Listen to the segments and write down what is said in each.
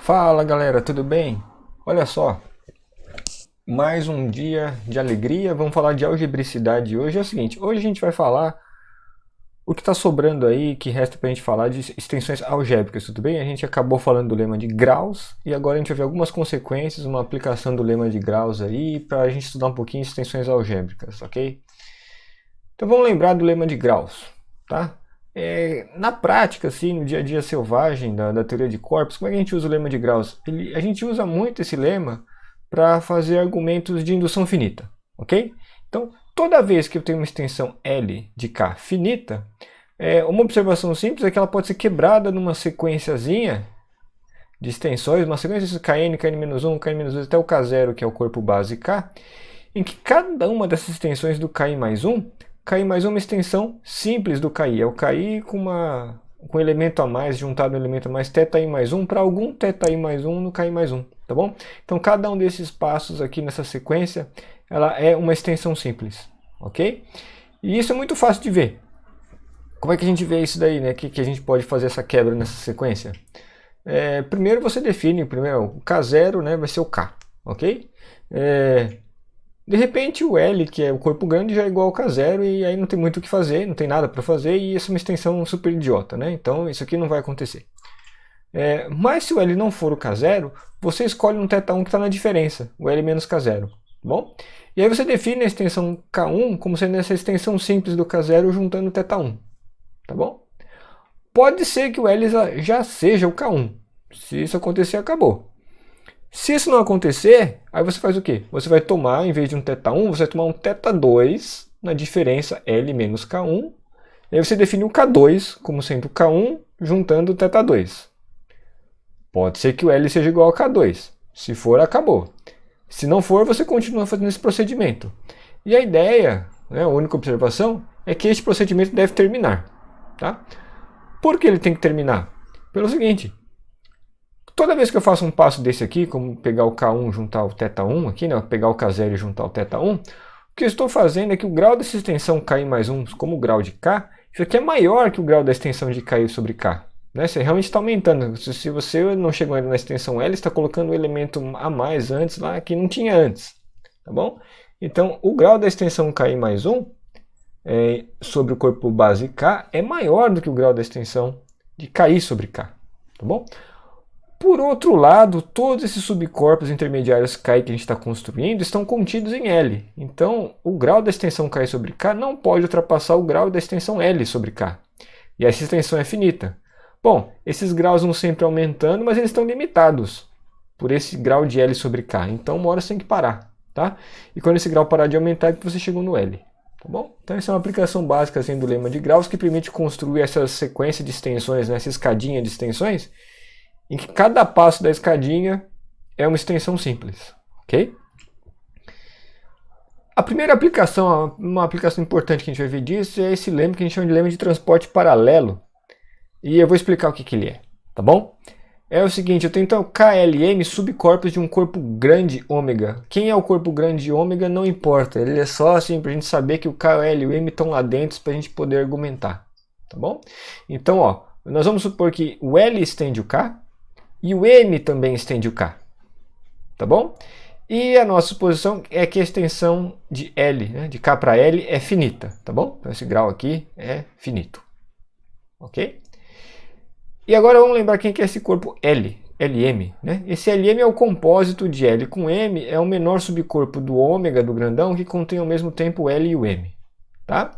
Fala galera, tudo bem? Olha só, mais um dia de alegria, vamos falar de algebricidade hoje. É o seguinte, hoje a gente vai falar o que está sobrando aí, que resta para a gente falar de extensões algébricas, tudo bem? A gente acabou falando do lema de graus e agora a gente vai ver algumas consequências, uma aplicação do lema de graus aí, para a gente estudar um pouquinho de extensões algébricas, ok? Então vamos lembrar do lema de graus, tá? Na prática, assim, no dia a dia selvagem da teoria de corpos, como é que a gente usa o lema de graus? A gente usa muito esse lema para fazer argumentos de indução finita, ok? Então, toda vez que eu tenho uma extensão L de K finita, uma observação simples é que ela pode ser quebrada numa sequenciazinha de extensões, uma sequência de Kn, Kn-1, Kn-2 até o K0, que é o corpo base K, em que cada uma dessas extensões do Ki mais 1 Ki mais 1 é uma extensão simples do Ki. É o Ki com um elemento a mais, juntado um elemento a mais, θi mais 1, para algum θi mais 1 no Ki mais 1, tá bom? Então cada um desses passos aqui nessa sequência, ela é uma extensão simples, ok? E isso é muito fácil de ver. Como é que a gente vê isso daí, né? Que a gente pode fazer essa quebra nessa sequência? Primeiro você define, o K0, né, vai ser o K, ok? De repente o L, que é o corpo grande, já é igual ao K0 e aí não tem muito o que fazer, não tem nada para fazer e isso é uma extensão super idiota, né? Então isso aqui não vai acontecer. Mas se o L não for o K0, você escolhe um θ1 que está na diferença, o L menos K0, tá bom? E aí você define a extensão K1 como sendo essa extensão simples do K0 juntando o θ1, tá bom? Pode ser que o L já seja o K1, se isso acontecer, acabou. Se isso não acontecer, aí você faz o quê? Você vai tomar, em vez de um θ1, você vai tomar um θ2 na diferença L menos K1. E aí você define o K2 como sendo K1 juntando o θ2. Pode ser que o L seja igual ao K2. Se for, acabou. Se não for, você continua fazendo esse procedimento. E a ideia, né, a única observação, é que este procedimento deve terminar. Tá? Por que ele tem que terminar? Pelo seguinte. Toda vez que eu faço um passo desse aqui, como pegar o K1 juntar o θ1 aqui, né, pegar o K0 e juntar o θ1, o que eu estou fazendo é que o grau dessa extensão Ki mais 1, como o grau de K, isso aqui é maior que o grau da extensão de Ki sobre K. Né? Você realmente está aumentando. Se você não chegou ainda na extensão L, você está colocando um elemento a mais antes lá que não tinha antes. Tá bom? Então, o grau da extensão Ki mais 1 sobre o corpo base K é maior do que o grau da extensão de Ki sobre K. Tá bom? Por outro lado, todos esses subcorpos intermediários Ki que a gente está construindo estão contidos em L. Então, o grau da extensão Ki sobre K não pode ultrapassar o grau da extensão L sobre K. E essa extensão é finita. Bom, esses graus vão sempre aumentando, mas eles estão limitados por esse grau de L sobre K. Então, uma hora você tem que parar. Tá? E quando esse grau parar de aumentar, é que você chegou no L. Tá bom? Então, essa é uma aplicação básica assim, do lema de graus que permite construir essa sequência de extensões, né, essa escadinha de extensões, em que cada passo da escadinha é uma extensão simples, ok? A primeira aplicação, uma aplicação importante que a gente vai ver disso é esse lema que a gente chama de lema de transporte paralelo. E eu vou explicar o que ele é, tá bom? É o seguinte, eu tenho então KLM subcorpos de um corpo grande ômega. Quem é o corpo grande ômega não importa, ele é só assim para a gente saber que o KL e o M estão lá dentro para a gente poder argumentar, tá bom? Então, ó, nós vamos supor que o L estende o K, e o M também estende o K, tá bom? E a nossa suposição é que a extensão de L, né, de K para L, é finita, tá bom? Então esse grau aqui é finito, ok? E agora vamos lembrar quem que é esse corpo L, LM, né? Esse LM é o compósito de L com M, é o menor subcorpo do ômega do grandão que contém ao mesmo tempo o L e o M, tá?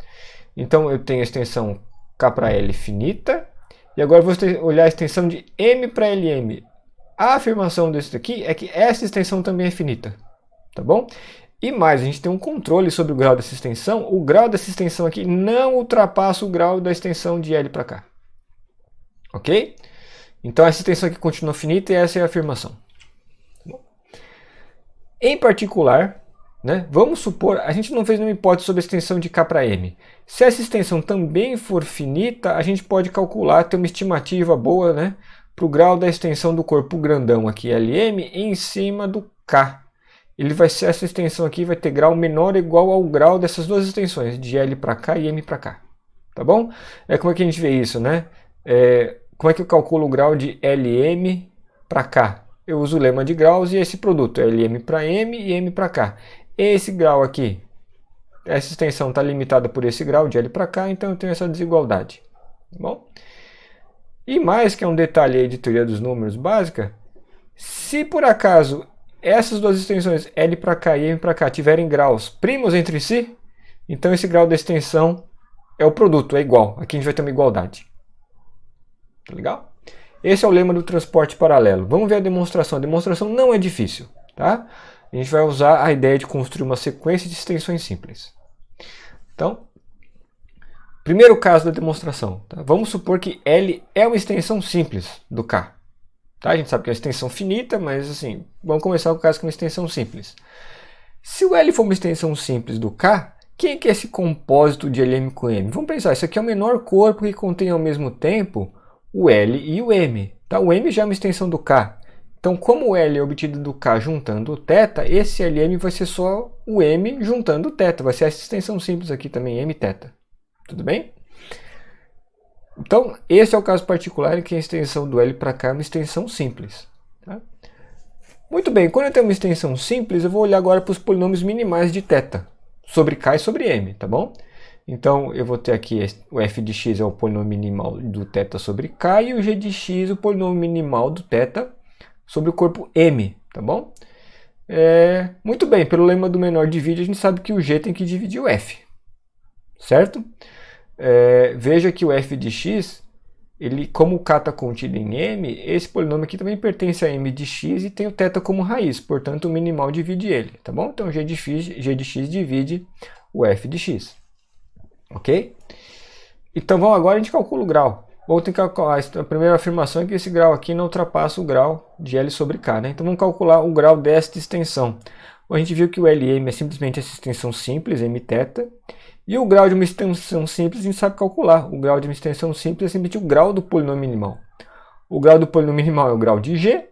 Então eu tenho a extensão K para L finita. E agora vou olhar a extensão de M para LM. A afirmação desse daqui é que essa extensão também é finita. Tá bom? E mais, a gente tem um controle sobre o grau dessa extensão. O grau dessa extensão aqui não ultrapassa o grau da extensão de L para cá. Ok? Então essa extensão aqui continua finita e essa é a afirmação. Tá bom? Em particular, né, vamos supor, a gente não fez nenhuma hipótese sobre a extensão de K para M. Se essa extensão também for finita, a gente pode calcular, ter uma estimativa boa, né, para o grau da extensão do corpo grandão aqui, LM, em cima do K. Essa extensão aqui vai ter grau menor ou igual ao grau dessas duas extensões, de L para cá e M para cá. Tá bom? Como é que a gente vê isso, né? Como é que eu calculo o grau de LM para K, eu uso o lema de graus e esse produto é LM para M e M para K. Esse grau aqui, essa extensão está limitada por esse grau de L para K, então eu tenho essa desigualdade. Tá bom? E mais, que é um detalhe aí de teoria dos números básica, se por acaso essas duas extensões L para K e M para K tiverem graus primos entre si, então esse grau da extensão é o produto, é igual. Aqui a gente vai ter uma igualdade. Tá legal? Esse é o lema do transporte paralelo. Vamos ver a demonstração. A demonstração não é difícil, tá? A gente vai usar a ideia de construir uma sequência de extensões simples. Então, primeiro caso da demonstração. Tá? Vamos supor que L é uma extensão simples do K. Tá? A gente sabe que é uma extensão finita, mas assim, vamos começar com o caso que é uma extensão simples. Se o L for uma extensão simples do K, quem que é esse compósito de LM com M? Vamos pensar, isso aqui é o menor corpo que contém ao mesmo tempo o L e o M. Tá? O M já é uma extensão do K. Então, como o L é obtido do K juntando o θ, esse LM vai ser só o M juntando o θ. Vai ser essa extensão simples aqui também, mθ. Tudo bem? Então, esse é o caso particular em que a extensão do L para K é uma extensão simples. Tá? Muito bem, quando eu tenho uma extensão simples, eu vou olhar agora para os polinômios minimais de θ, sobre K e sobre M, tá bom? Então, eu vou ter aqui o f de x é o polinômio minimal do θ sobre K e o g de x o polinômio minimal do θ sobre o corpo M, tá bom? Muito bem, pelo lema do menor divide, a gente sabe que o g tem que dividir o f, certo? Veja que o f de x, como o k está contido em m, esse polinômio aqui também pertence a m de x e tem o θ como raiz, portanto o minimal divide ele, tá bom? Então g de x divide o f de x. Ok? Então vamos agora, a gente calcula o grau. Vou ter que calcular, a primeira afirmação é que esse grau aqui não ultrapassa o grau de L sobre K, né? Então vamos calcular o grau desta extensão. A gente viu que o LM é simplesmente essa extensão simples, mθ, e o grau de uma extensão simples a gente sabe calcular. O grau de uma extensão simples é simplesmente o grau do polinômio minimal. O grau do polinômio minimal é o grau de g.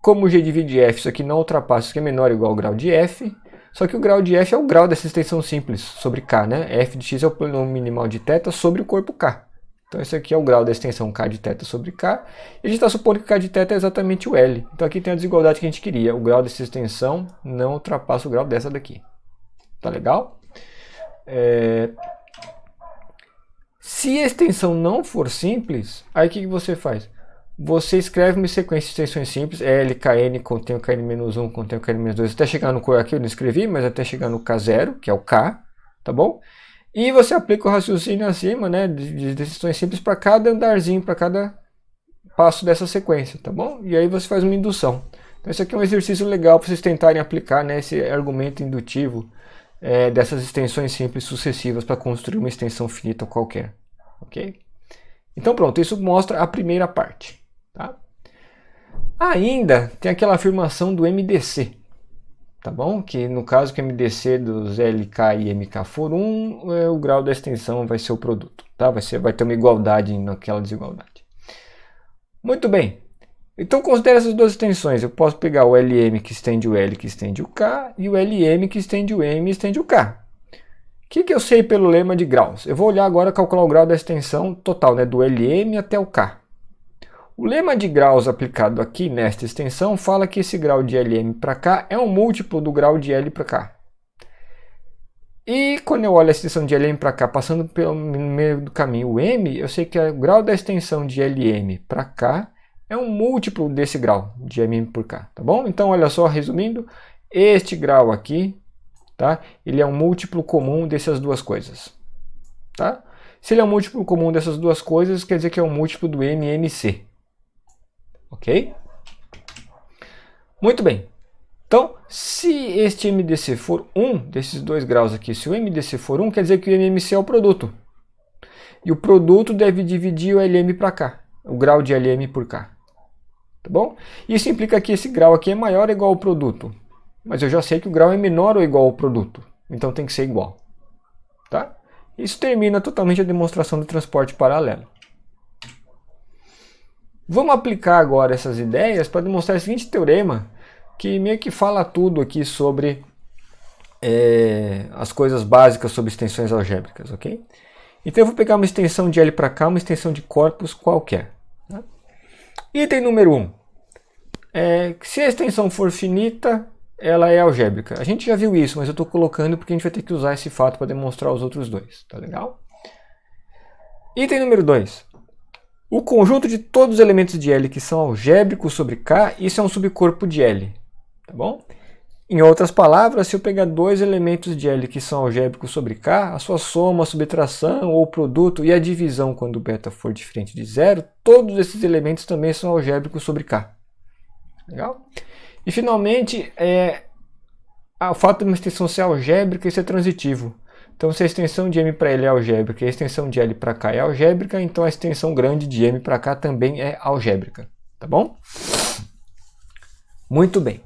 Como g divide f, isso aqui não ultrapassa, isso aqui é menor ou igual ao grau de f. Só que o grau de f é o grau dessa extensão simples sobre K, né? f de x é o polinômio minimal de θ sobre o corpo K. Então esse aqui é o grau da extensão K de θ sobre K. E a gente está supondo que K de θ é exatamente o L. Então aqui tem a desigualdade que a gente queria. O grau dessa extensão não ultrapassa o grau dessa daqui. Tá legal? Se a extensão não for simples, aí o que você faz? Você escreve uma sequência de extensões simples, L, Kn, contém o Kn-1, contém o Kn-2, até chegar no aqui eu não escrevi, mas até chegar no K0, que é o K, tá bom? E você aplica o raciocínio acima, né, de extensões simples para cada andarzinho, para cada passo dessa sequência, tá bom? E aí você faz uma indução. Então esse aqui é um exercício legal para vocês tentarem aplicar, né, esse argumento indutivo dessas extensões simples sucessivas para construir uma extensão finita qualquer, ok? Então pronto, isso mostra a primeira parte. Tá? Ainda tem aquela afirmação do MDC, tá bom? Que no caso que o MDC dos LK e MK for 1, o grau da extensão vai ser o produto, tá? Vai ter uma igualdade naquela desigualdade. Muito bem, então considere essas duas extensões. Eu posso pegar o LM que estende o L que estende o K e o LM que estende o M e estende o K. O que eu sei pelo lema de graus? Eu vou olhar agora calcular o grau da extensão total, né, do LM até o K. O lema de graus aplicado aqui nesta extensão fala que esse grau de LM para K é um múltiplo do grau de L para K. E quando eu olho a extensão de LM para K passando pelo meio do caminho o M, eu sei que o grau da extensão de LM para K é um múltiplo desse grau de MM por K, tá bom? Então olha só, resumindo, este grau aqui, tá? Ele é um múltiplo comum dessas duas coisas, tá? Se ele é um múltiplo comum dessas duas coisas, quer dizer que é um múltiplo do MMC. Ok? Muito bem. Então, se este MDC for 1, desses dois graus aqui, se o MDC for 1, quer dizer que o MMC é o produto. E o produto deve dividir o LM para K, o grau de LM por K. Tá bom? Isso implica que esse grau aqui é maior ou igual ao produto. Mas eu já sei que o grau é menor ou igual ao produto. Então tem que ser igual. Tá? Isso termina totalmente a demonstração do transporte paralelo. Vamos aplicar agora essas ideias para demonstrar o seguinte teorema, que meio que fala tudo aqui sobre as coisas básicas sobre extensões algébricas, ok? Então eu vou pegar uma extensão de L para K, uma extensão de corpos qualquer. Tá? Item número 1. se a extensão for finita, ela é algébrica. A gente já viu isso, mas eu estou colocando porque a gente vai ter que usar esse fato para demonstrar os outros dois. Tá legal? Item número 2. O conjunto de todos os elementos de L que são algébricos sobre K, isso é um subcorpo de L. Tá bom? Em outras palavras, se eu pegar dois elementos de L que são algébricos sobre K, a sua soma, a subtração ou produto e a divisão quando o beta for diferente de zero, todos esses elementos também são algébricos sobre K. Legal? E finalmente, o fato de uma extensão ser algébrica, isso é transitivo. Então, se a extensão de M para L é algébrica e a extensão de L para K é algébrica, então a extensão grande de M para K também é algébrica. Tá bom? Muito bem.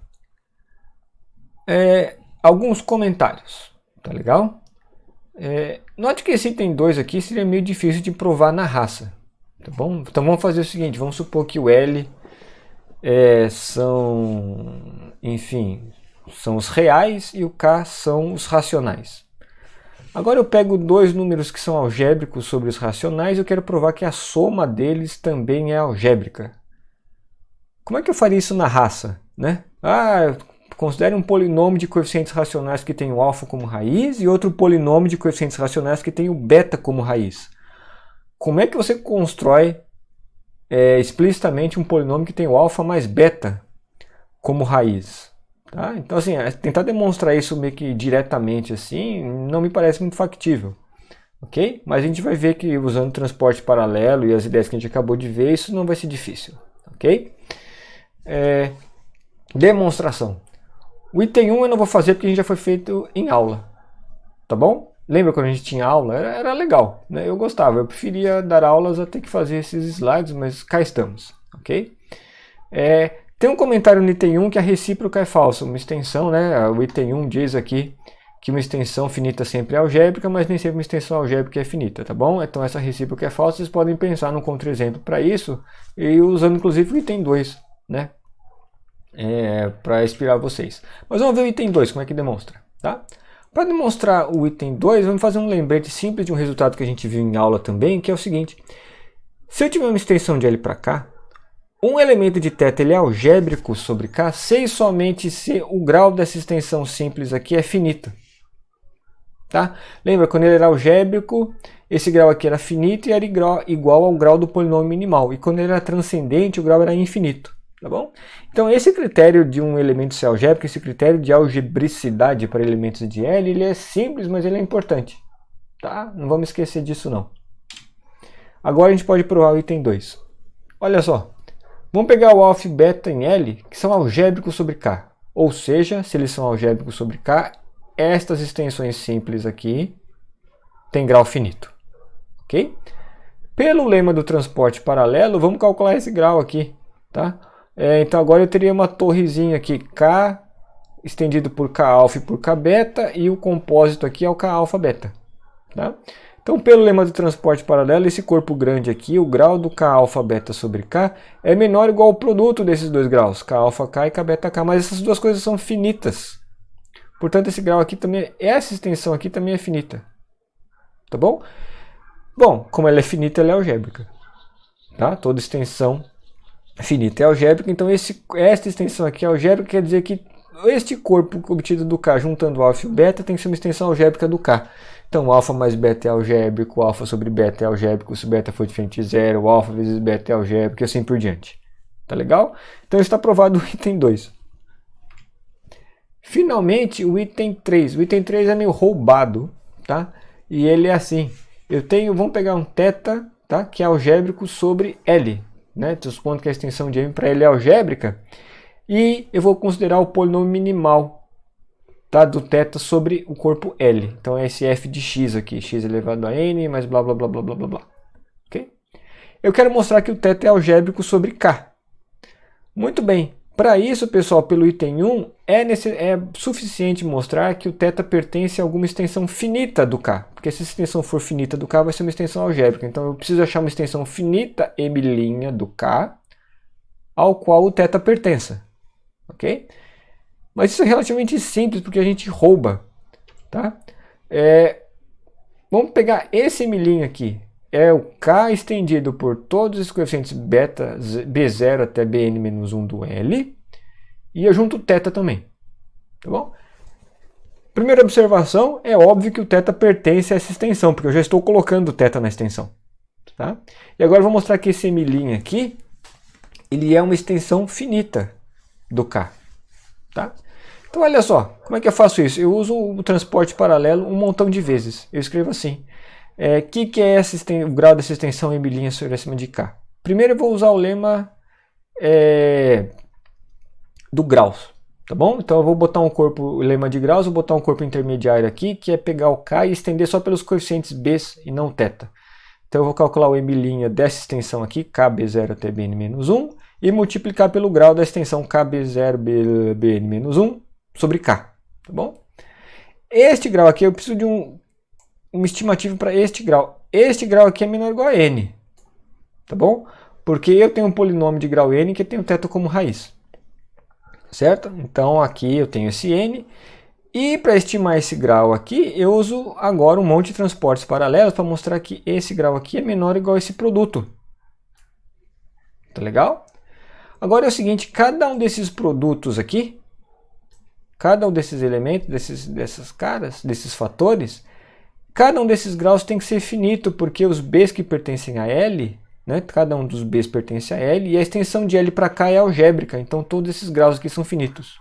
Alguns comentários. Tá legal? Note que esse item 2 aqui seria meio difícil de provar na raça. Tá bom? Então vamos fazer o seguinte, vamos supor que o L enfim, são os reais e o K são os racionais. Agora eu pego dois números que são algébricos sobre os racionais e eu quero provar que a soma deles também é algébrica. Como é que eu faria isso na raça, né? Considere um polinômio de coeficientes racionais que tem o alfa como raiz e outro polinômio de coeficientes racionais que tem o beta como raiz. Como é que você constrói explicitamente um polinômio que tem o alfa mais beta como raiz? Tá? Então, assim, tentar demonstrar isso meio que diretamente assim, não me parece muito factível. Ok? Mas a gente vai ver que usando transporte paralelo e as ideias que a gente acabou de ver, isso não vai ser difícil. Ok? Demonstração. O item 1 eu não vou fazer porque a gente já foi feito em aula. Tá bom? Lembra quando a gente tinha aula? Era legal, né? Eu gostava, eu preferia dar aulas a ter que fazer esses slides, mas cá estamos, ok? Tem um comentário no item 1 que a recíproca é falsa, uma extensão, né? O item 1 diz aqui que uma extensão finita sempre é algébrica, mas nem sempre uma extensão algébrica é finita, tá bom? Então essa recíproca é falsa, vocês podem pensar num contra-exemplo para isso, e usando inclusive o item 2, né? Para inspirar vocês. Mas vamos ver o item 2, como é que demonstra, tá? Para demonstrar o item 2, vamos fazer um lembrete simples de um resultado que a gente viu em aula também, que é o seguinte. Se eu tiver uma extensão de L para K, um elemento de θ ele é algébrico sobre K, se e somente se o grau dessa extensão simples aqui é finito. Tá? Lembra, quando ele era algébrico, esse grau aqui era finito e era igual ao grau do polinômio minimal. E quando ele era transcendente, o grau era infinito. Tá bom? Então esse critério de um elemento ser algébrico, esse critério de algebricidade para elementos de L, ele é simples, mas ele é importante. Tá? Não vamos esquecer disso não. Agora a gente pode provar o item 2. Olha só, vamos pegar o alfa e beta em L, que são algébricos sobre K. Ou seja, se eles são algébricos sobre K, estas extensões simples aqui têm grau finito. Ok? Pelo lema do transporte paralelo, vamos calcular esse grau aqui. Tá? Então agora eu teria uma torrezinha aqui, K estendido por K alfa e por K beta, e o compósito aqui é o K alfa beta. Tá? Então pelo lema do transporte paralelo, esse corpo grande aqui, o grau do K alfa beta sobre K, é menor ou igual ao produto desses dois graus, K alfa K e K beta K, mas essas duas coisas são finitas. Portanto esse grau aqui também, essa extensão aqui também é finita. Tá bom? Bom, como ela é finita, ela é algébrica. Tá? Toda extensão finita é algébrica, então esta extensão aqui é algébrica, quer dizer que este corpo obtido do K juntando o alfa e o beta tem que ser uma extensão algébrica do K. Então alfa mais beta é algébrico, alfa sobre beta é algébrico, se beta for diferente de zero, alfa vezes beta é algébrico e assim por diante. Tá legal? Então está provado o item 2. Finalmente o item 3. O item 3 é meio roubado, tá? E ele é assim. Vamos pegar um θ, tá? Que é algébrico sobre L. Né? Então, supondo que a extensão de M para L é algébrica, e eu vou considerar o polinômio minimal, tá? Do θ sobre o corpo L. Então é esse f de x aqui, x elevado a n, mais blá blá blá blá blá blá blá. Okay? Eu quero mostrar que o θ é algébrico sobre K. Muito bem. Para isso, pessoal, pelo item 1, é suficiente mostrar que o θ pertence a alguma extensão finita do K. Porque se a extensão for finita do K, vai ser uma extensão algébrica. Então eu preciso achar uma extensão finita M' do K, ao qual o θ pertença. Ok? Mas isso é relativamente simples, porque a gente rouba. Tá? Vamos pegar esse M' aqui. É o K estendido por todos os coeficientes beta, B0 até Bn-1 do L. E eu junto o θ também. Tá bom? Primeira observação, é óbvio que o θ pertence a essa extensão, porque eu já estou colocando o θ na extensão. Tá? E agora eu vou mostrar que esse m' aqui, ele é uma extensão finita do K. Tá? Então olha só, como é que eu faço isso? Eu uso o transporte paralelo um montão de vezes. Eu escrevo assim, que é o grau dessa extensão m' sobre acima de K? Primeiro eu vou usar o lema do graus. Tá bom? Então eu vou botar o lema de graus, vou botar um corpo intermediário aqui, que é pegar o K e estender só pelos coeficientes b e não θ. Então eu vou calcular o m' dessa extensão aqui, kb0 até bn-1, e multiplicar pelo grau da extensão kb0 bn-1 sobre k. Tá bom? Este grau aqui, eu preciso de uma estimativa para este grau. Este grau aqui é menor ou igual a n. Tá bom? Porque eu tenho um polinômio de grau n que tem o θ como raiz. Certo? Então aqui eu tenho esse n. E para estimar esse grau aqui, eu uso agora um monte de transportes paralelos para mostrar que esse grau aqui é menor ou igual a esse produto. Tá legal? Agora é o seguinte, cada um desses produtos aqui, cada um desses elementos, desses fatores, cada um desses graus tem que ser finito, porque os b's que pertencem a L, né, cada um dos b's pertence a L, e a extensão de L para cá é algébrica, então todos esses graus aqui são finitos.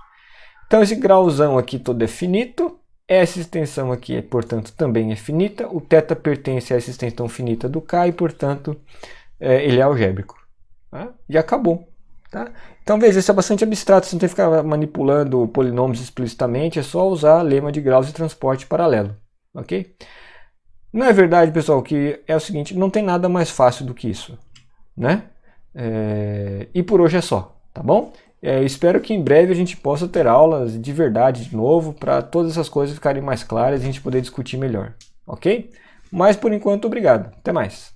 Então esse grauzão aqui todo é finito, essa extensão aqui, portanto, também é finita, o θ pertence a essa extensão finita do K e, portanto, ele é algébrico. Tá? E acabou. Tá? Então veja, isso é bastante abstrato, você não tem que ficar manipulando polinômios explicitamente, é só usar lema de graus e transporte paralelo. Ok? Não é verdade, pessoal, que é o seguinte, não tem nada mais fácil do que isso. Né? E por hoje é só, tá bom? Espero que em breve a gente possa ter aulas de verdade de novo, para todas essas coisas ficarem mais claras e a gente poder discutir melhor. Ok? Mas por enquanto, obrigado. Até mais.